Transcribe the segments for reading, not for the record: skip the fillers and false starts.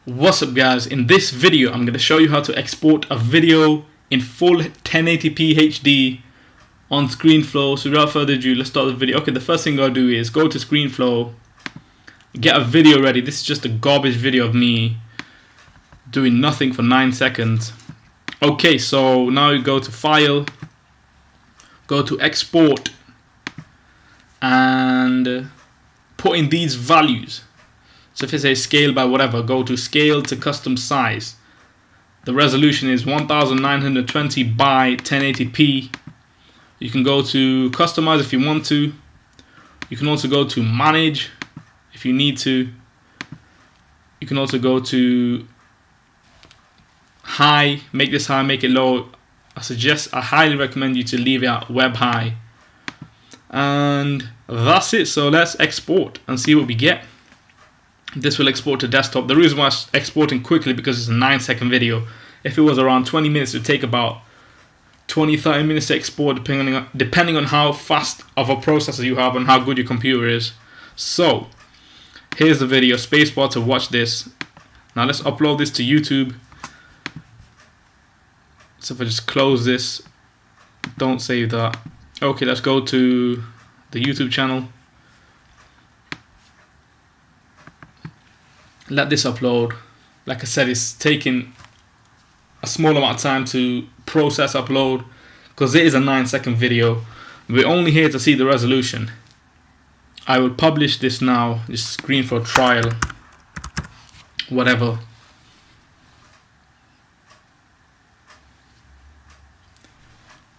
What's up guys, in this video I'm going to show you how to export a video in full 1080p HD on ScreenFlow. So without further ado, let's start the video. Okay, the first thing I'll do is go to ScreenFlow, get a video ready. This is just a garbage video of me doing nothing for 9 seconds. Okay, so now you go to File, go to Export, and put in these values. So if it says scale by whatever, go to scale to custom size. The resolution is 1920 by 1080p. You can go to customize if you want to. You can also go to manage if you need to. You can also go to high, make this high, make it low. I highly recommend you to leave it at web high. And that's it. So let's export and see what we get. This will export to desktop. The reason why it's exporting quickly because it's a 9-second video. If it was around 20 minutes, it would take about 20-30 minutes to export, depending on how fast of a processor you have and how good your computer is. So here's the video, spacebar to watch this. Now let's upload this to YouTube. So if I just close this, don't save that. Okay, let's go to the YouTube channel. Let this upload. Like I said, it's taking a small amount of time to process upload because it is a 9-second video. We're only here to see the resolution. I will publish this now. Just ScreenFlow trial, whatever.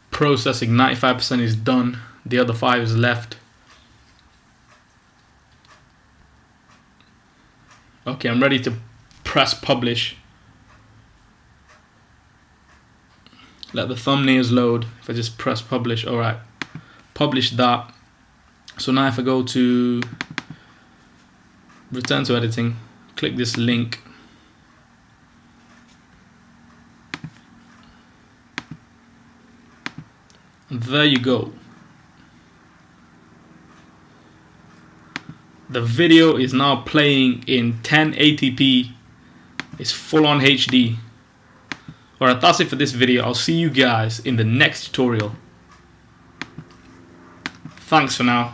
Processing 95% is done. The other 5 is left. Okay, I'm ready to press publish. Let the thumbnails load. If I just press publish, alright. Publish that. So now if I go to return to editing, click this link. And there you go. The video is now playing in 1080p. It's full on HD. Alright, that's it for this video. I'll see you guys in the next tutorial. Thanks for now.